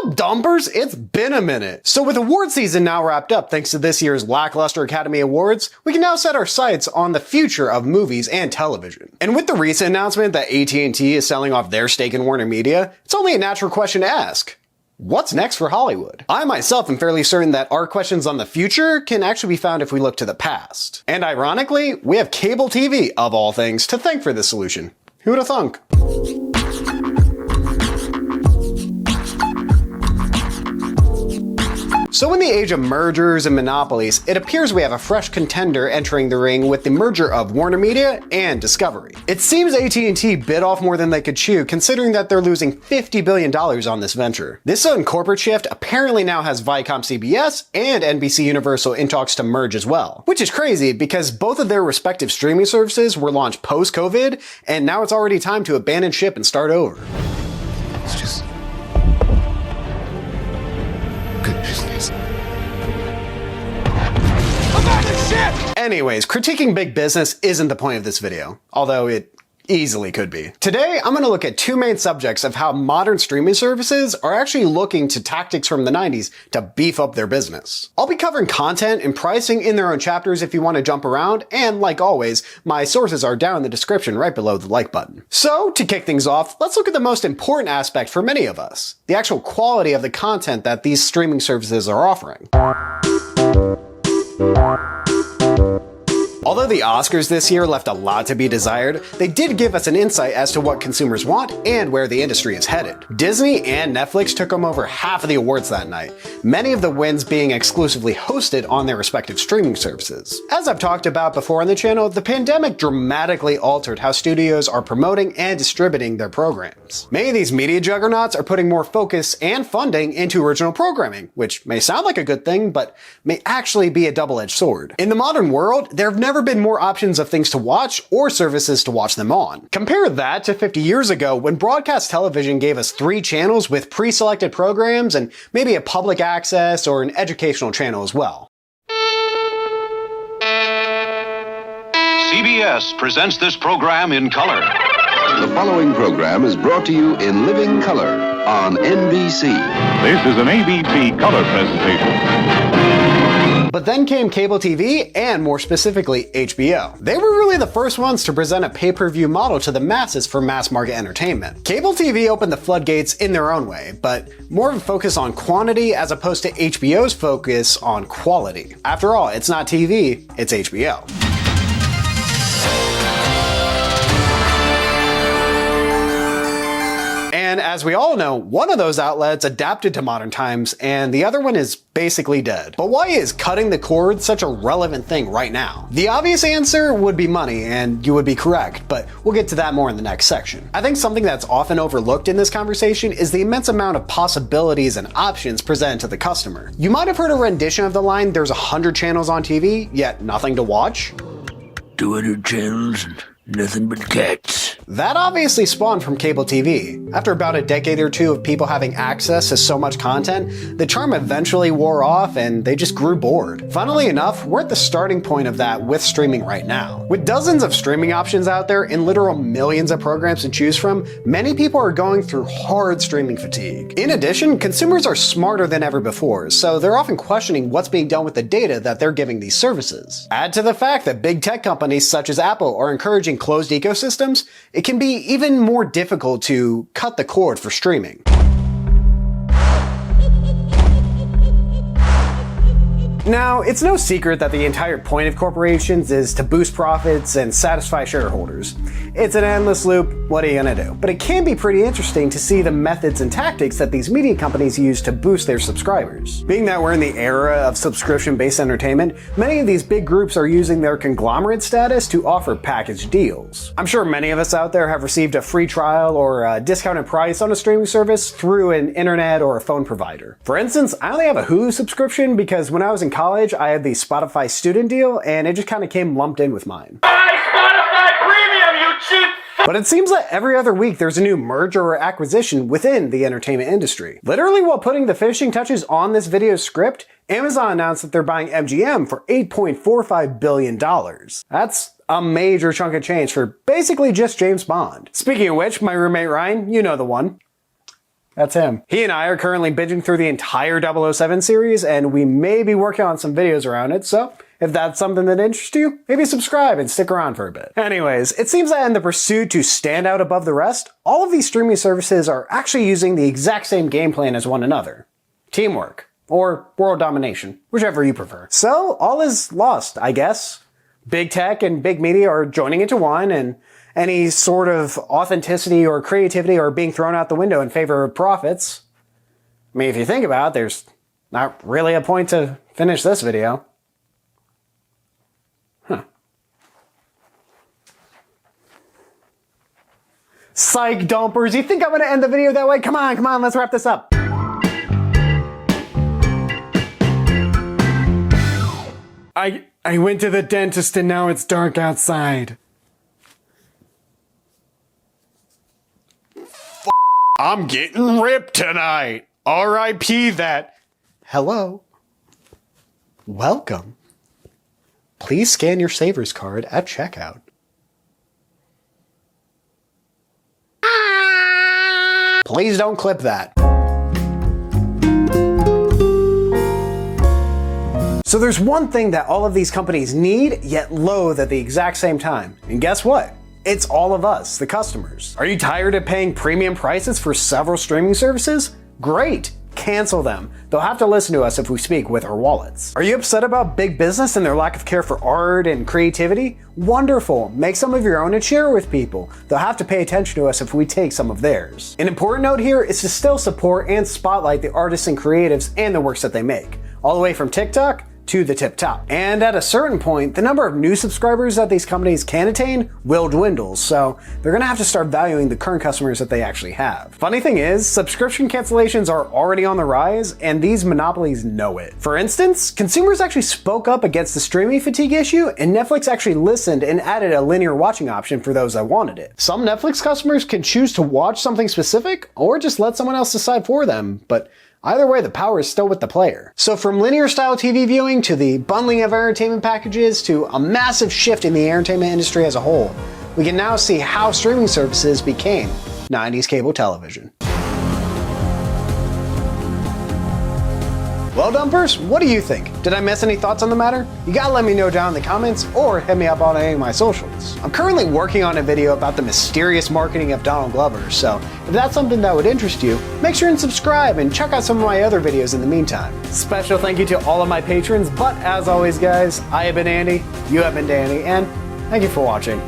up, dumpers? It's been a minute. So with award season now wrapped up thanks to this year's lackluster Academy Awards, we can now set our sights on the future of movies and television. And with the recent announcement that AT&T is selling off their stake in WarnerMedia, it's only a natural question to ask. What's next for Hollywood? I myself am fairly certain that our questions on the future can actually be found if we look to the past. And ironically, we have cable TV, of all things, to thank for this solution. Who would have thunk? So in the age of mergers and monopolies, it appears we have a fresh contender entering the ring with the merger of WarnerMedia and Discovery. It seems AT&T bit off more than they could chew, considering that they're losing $50 billion on this venture. This sudden corporate shift apparently now has ViacomCBS and NBCUniversal in talks to merge as well. Which is crazy because both of their respective streaming services were launched post-COVID, and now it's already time to abandon ship and start over. It's just good business. Anyways, critiquing big business isn't the point of this video, although it easily could be. Today, I'm going to look at two main subjects of how modern streaming services are actually looking to tactics from the 90s to beef up their business. I'll be covering content and pricing in their own chapters if you want to jump around, and like always, my sources are down in the description right below the like button. So, to kick things off, let's look at the most important aspect for many of us, the actual quality of the content that these streaming services are offering. Although the Oscars this year left a lot to be desired, they did give us an insight as to what consumers want and where the industry is headed. Disney and Netflix took home over half of the awards that night, many of the wins being exclusively hosted on their respective streaming services. As I've talked about before on the channel, the pandemic dramatically altered how studios are promoting and distributing their programs. Many of these media juggernauts are putting more focus and funding into original programming, which may sound like a good thing, but may actually be a double-edged sword. In the modern world, there have never been more options of things to watch or services to watch them on. Compare that to 50 years ago when broadcast television gave us 3 channels with pre-selected programs and maybe a public access or an educational channel as well. CBS presents this program in color. The following program is brought to you in living color on NBC. This is an ABC color presentation. But then came cable TV and more specifically HBO. They were really the first ones to present a pay-per-view model to the masses for mass market entertainment. Cable TV opened the floodgates in their own way, but more of a focus on quantity as opposed to HBO's focus on quality. After all, it's not TV, it's HBO. And as we all know, one of those outlets adapted to modern times and the other one is basically dead. But why is cutting the cord such a relevant thing right now? The obvious answer would be money, and you would be correct, but we'll get to that more in the next section. I think something that's often overlooked in this conversation is the immense amount of possibilities and options presented to the customer. You might have heard a rendition of the line, "There's 100 channels on TV, yet nothing to watch." 200 channels and nothing but cats. That obviously spawned from cable TV. After about a decade or two of people having access to so much content, the charm eventually wore off and they just grew bored. Funnily enough, we're at the starting point of that with streaming right now. With dozens of streaming options out there and literal millions of programs to choose from, many people are going through hard streaming fatigue. In addition, consumers are smarter than ever before, so they're often questioning what's being done with the data that they're giving these services. Add to the fact that big tech companies such as Apple are encouraging closed ecosystems, it can be even more difficult to cut the cord for streaming. Now, it's no secret that the entire point of corporations is to boost profits and satisfy shareholders. It's an endless loop, what are you gonna do? But it can be pretty interesting to see the methods and tactics that these media companies use to boost their subscribers. Being that we're in the era of subscription-based entertainment, many of these big groups are using their conglomerate status to offer package deals. I'm sure many of us out there have received a free trial or a discounted price on a streaming service through an internet or a phone provider. For instance, I only have a Hulu subscription because when I was in college, I had the Spotify student deal, and it just kind of came lumped in with mine. Buy Spotify Premium, you cheap f***! But it seems that every other week there's a new merger or acquisition within the entertainment industry. Literally while putting the finishing touches on this video's script, Amazon announced that they're buying MGM for $8.45 billion. That's a major chunk of change for basically just James Bond. Speaking of which, my roommate Ryan, you know the one. That's him. He and I are currently binging through the entire 007 series, and we may be working on some videos around it, so if that's something that interests you, maybe subscribe and stick around for a bit. Anyways, it seems that in the pursuit to stand out above the rest, all of these streaming services are actually using the exact same game plan as one another. Teamwork. Or world domination. Whichever you prefer. So, all is lost, I guess. Big tech and big media are joining into one, and any sort of authenticity or creativity are being thrown out the window in favor of profits. I mean, if you think about it, there's not really a point to finish this video. Psych dumpers, you think I'm gonna end the video that way? Come on, let's wrap this up. I went to the dentist and now it's dark outside. I'm getting ripped tonight. R.I.P. that. Hello. Welcome. Please scan your Savers card at checkout. Please don't clip that. So there's one thing that all of these companies need, yet loathe at the exact same time. And guess what? It's all of us, the customers. Are you tired of paying premium prices for several streaming services? Great! Cancel them. They'll have to listen to us if we speak with our wallets. Are you upset about big business and their lack of care for art and creativity? Wonderful. Make some of your own and share it with people. They'll have to pay attention to us if we take some of theirs. An important note here is to still support and spotlight the artists and creatives and the works that they make. All the way from TikTok to the tip top. And at a certain point, the number of new subscribers that these companies can attain will dwindle, so they're gonna have to start valuing the current customers that they actually have. Funny thing is, subscription cancellations are already on the rise, and these monopolies know it. For instance, consumers actually spoke up against the streaming fatigue issue, and Netflix actually listened and added a linear watching option for those that wanted it. Some Netflix customers can choose to watch something specific, or just let someone else decide for them, but either way, the power is still with the player. So from linear style TV viewing to the bundling of entertainment packages to a massive shift in the entertainment industry as a whole, we can now see how streaming services became 90s cable television. Well, Dumpers, what do you think? Did I miss any thoughts on the matter? You gotta let me know down in the comments or hit me up on any of my socials. I'm currently working on a video about the mysterious marketing of Donald Glover, so if that's something that would interest you, make sure and subscribe and check out some of my other videos in the meantime. Special thank you to all of my patrons, but as always guys, I have been Andy, you have been Danny, and thank you for watching.